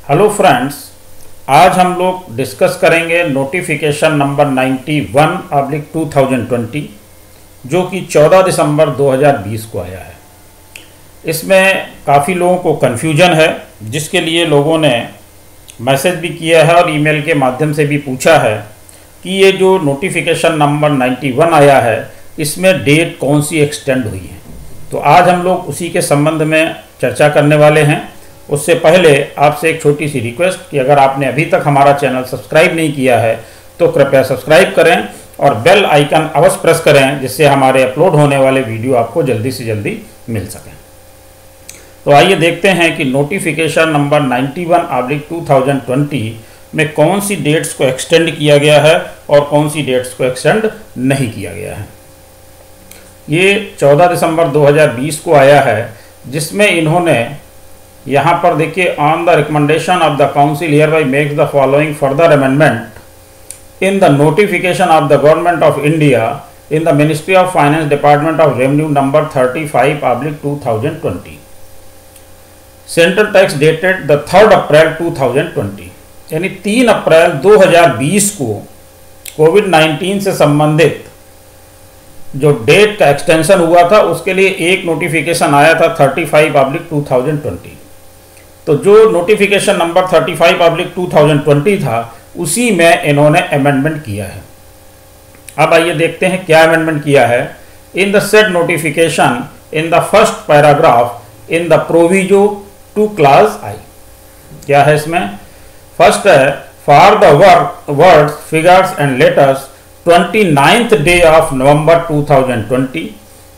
Hello friends, आज हम लोग डिस्कस करेंगे नोटिफिकेशन नंबर 91/2020 जो कि 14 दिसंबर 2020 को आया है। इसमें काफ़ी लोगों को कन्फ्यूजन है, जिसके लिए लोगों ने मैसेज भी किया है और ईमेल के माध्यम से भी पूछा है कि ये जो नोटिफिकेशन नंबर 91 आया है इसमें डेट कौन सी एक्सटेंड हुई है। तो आज हम लोग उसी के संबंध में चर्चा करने वाले हैं। उससे पहले आपसे एक छोटी सी रिक्वेस्ट कि अगर आपने अभी तक हमारा चैनल सब्सक्राइब नहीं किया है तो कृपया सब्सक्राइब करें और बेल आइकन अवश्य प्रेस करें, जिससे हमारे अपलोड होने वाले वीडियो आपको जल्दी से जल्दी मिल सकें। तो आइए देखते हैं कि नोटिफिकेशन नंबर 91/2020 में कौन सी डेट्स को एक्सटेंड किया गया है और कौन सी डेट्स को एक्सटेंड नहीं किया गया है। ये 14 दिसंबर 2020 को आया है, जिसमें इन्होंने यहाँ पर देखिए, on the recommendation of the council here by makes the following further amendment in the notification of the government of India in the ministry of finance department of revenue number 35/2020। Central tax dated the 3 अप्रैल 2020, यानी 3 अप्रैल 2020 को कोविड-19 से संबंधित जो date का extension हुआ था उसके लिए एक नोटिफिकेशन आया था 35/2020। तो जो नोटिफिकेशन नंबर 35/2020 था उसी में इन्होंने अमेंडमेंट किया है। अब आइए देखते हैं क्या अमेंडमेंट किया है। In the said notification in the first paragraph in the proviso to class I, क्या है इसमें? फर्स्ट है, for the words figures and letters 29th day of November 2020,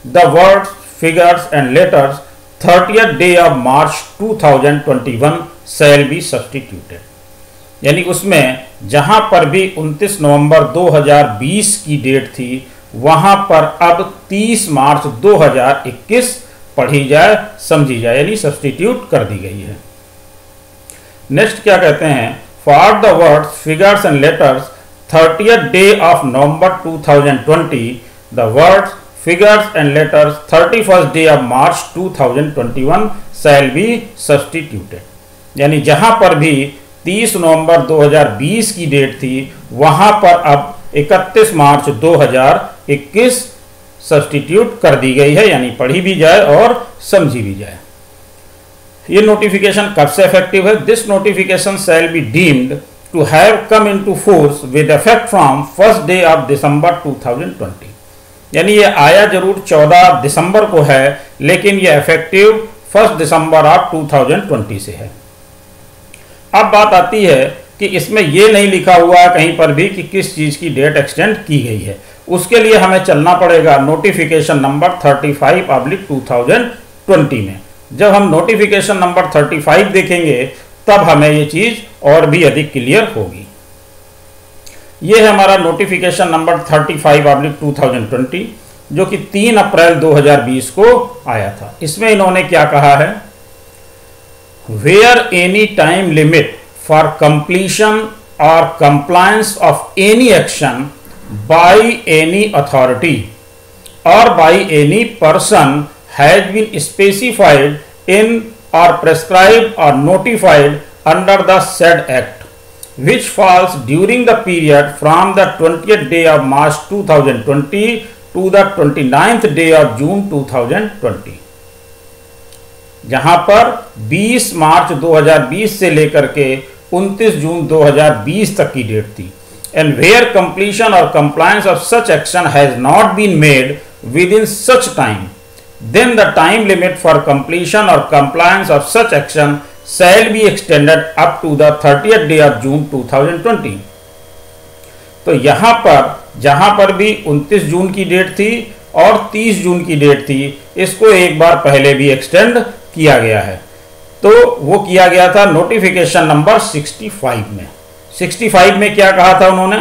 the words, figures and letters 30th day of March 2021 shall be substituted। यानी उसमें जहां पर भी 29 नवंबर 2020 की डेट थी वहां पर अब 30 मार्च 2021 पढ़ी जाए, समझी जाए, यानी सब्सटीट्यूट कर दी गई है। नेक्स्ट क्या कहते हैं? For the words figures and letters 30th day of November 2020, the words, figures and letters 31st day of March 2021 shall be substituted। यानी जहां पर भी 30 नवंबर 2020 की डेट थी वहां पर अब 31 मार्च 2021 सब्सटीट्यूट कर दी गई है, यानी पढ़ी भी जाए और समझी भी जाए। ये नोटिफिकेशन कब से इफेक्टिव है? This notification shall be deemed to have come into force with effect from 1st day of December 2020। यानी ये आया जरूर 14 दिसंबर को है, लेकिन ये इफेक्टिव 1 दिसंबर ऑफ 2020 से है। अब बात आती है कि इसमें ये नहीं लिखा हुआ है कहीं पर भी कि किस चीज़ की डेट एक्सटेंड की गई है। उसके लिए हमें चलना पड़ेगा नोटिफिकेशन नंबर 35/2020 में। जब हम नोटिफिकेशन नंबर 35 देखेंगे तब हमें ये चीज़ और भी अधिक क्लियर होगी। ये है हमारा नोटिफिकेशन नंबर 35/2020 जो कि 3 अप्रैल 2020 को आया था। इसमें इन्होंने क्या कहा है? Where any time limit for completion और compliance of any action by any authority और by any person has been specified in or prescribed or notified under the said act, which falls during the period from the 20th day of March 2020 to the 29th day of June 2020। जहां पर 20 मार्च 2020 से लेकर के 29 जून 2020 तक की date थी। and where completion or compliance of such action has not been made within such time, then the time limit for completion or compliance of such action shall be extended up to the 30th day of June 2020। तो यहाँ पर जहाँ पर भी 29 जून की date थी और 30 जून की डेट थी, इसको एक बार पहले भी एक्सटेंड किया गया है। तो वो किया गया था नोटिफिकेशन नंबर 65 में। 65 में क्या कहा था उन्होंने?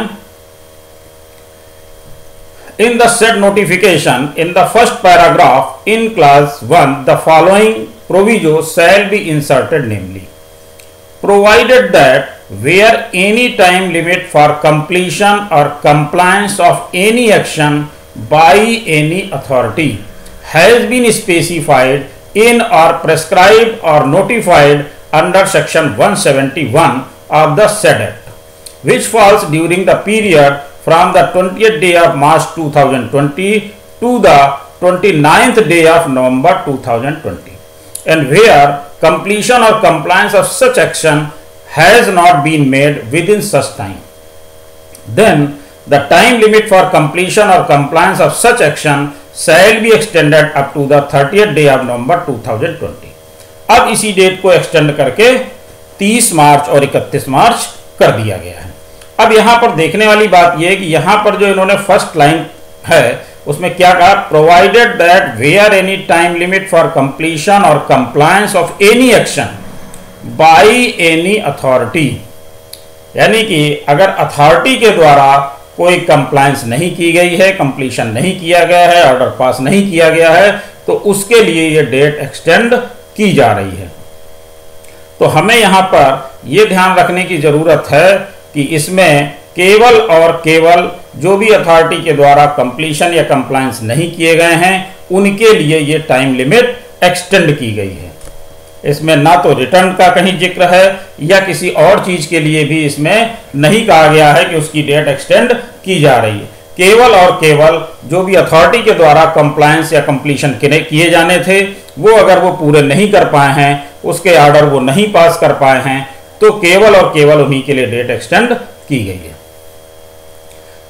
In the said notification, in the first paragraph in clause 1, the following provisos shall be inserted, namely, provided that where any time limit for completion or compliance of any action by any authority has been specified in or prescribed or notified under section 171 of the said act, which falls during the period from the 20th day of March 2020 to the 29th day of November 2020, and where completion or compliance of such action has not been made within such time, then the time limit for completion or compliance of such action shall be extended up to the 30th day of November 2020. अब इसी date को extend करके 30 मार्च और 31 मार्च कर दिया गया है। अब यहां पर देखने वाली बात यह है कि यहां पर जो इन्होंने फर्स्ट लाइन है उसमें क्या कहा, provided that where any time limit for completion और compliance of any action by any authority, यानी कि अगर अथॉरिटी के द्वारा कोई कंप्लायंस नहीं की गई है, कंप्लीशन नहीं किया गया है, ऑर्डर पास नहीं किया गया है, तो उसके लिए ये डेट एक्सटेंड की जा रही है। तो हमें यहां पर यह ध्यान रखने की जरूरत है कि इसमें केवल और केवल जो भी अथॉरिटी के द्वारा कंप्लीशन या कंप्लायंस नहीं किए गए हैं उनके लिए ये टाइम लिमिट एक्सटेंड की गई है। इसमें ना तो रिटर्न का कहीं जिक्र है या किसी और चीज के लिए भी इसमें नहीं कहा गया है कि उसकी डेट एक्सटेंड की जा रही है। केवल और केवल जो भी अथॉरिटी के द्वारा कंप्लायंस या कंप्लीशन किए जाने थे वो अगर वो पूरे नहीं कर पाए हैं, उसके ऑर्डर वो नहीं पास कर पाए हैं, तो केवल और केवल उन्हीं के लिए डेट एक्सटेंड की गई है।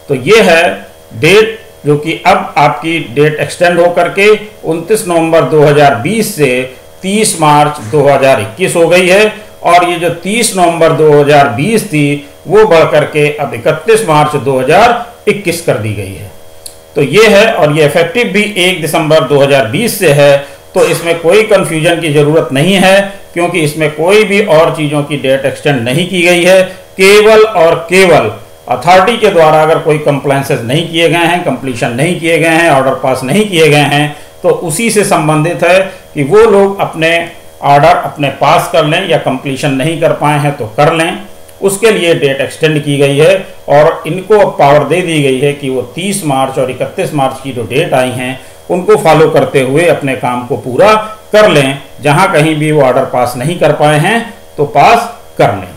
तो ये है डेट जो कि अब आपकी डेट एक्सटेंड होकर के 29 नवंबर 2020 से 30 मार्च 2021 हो गई है, और ये जो 30 नवंबर 2020 थी वो बढ़कर के अब 31 मार्च 2021 कर दी गई है। तो ये है, और ये इफेक्टिव भी 1 दिसंबर 2020 से है। तो इसमें कोई कंफ्यूजन की जरूरत नहीं है, क्योंकि इसमें कोई भी और चीजों की डेट एक्सटेंड नहीं की गई है। केवल और केवल अथॉरिटी के द्वारा अगर कोई कंप्लायंसेस नहीं किए गए हैं, कंप्लीशन नहीं किए गए हैं, ऑर्डर पास नहीं किए गए हैं, तो उसी से संबंधित है कि वो लोग अपने ऑर्डर अपने पास कर लें या कंप्लीशन नहीं कर पाए हैं तो कर लें, उसके लिए डेट एक्सटेंड की गई है। और इनको अब पावर दे दी गई है कि वो 30 मार्च और 31 मार्च की जो डेट आई हैं उनको फॉलो करते हुए अपने काम को पूरा कर लें। जहां कहीं भी वो ऑर्डर पास नहीं कर पाए हैं तो पास कर लें।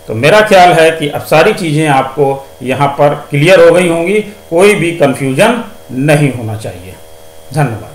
तो मेरा ख्याल है कि अब सारी चीजें आपको यहां पर क्लियर हो गई होंगी, कोई भी कंफ्यूजन नहीं होना चाहिए। धन्यवाद।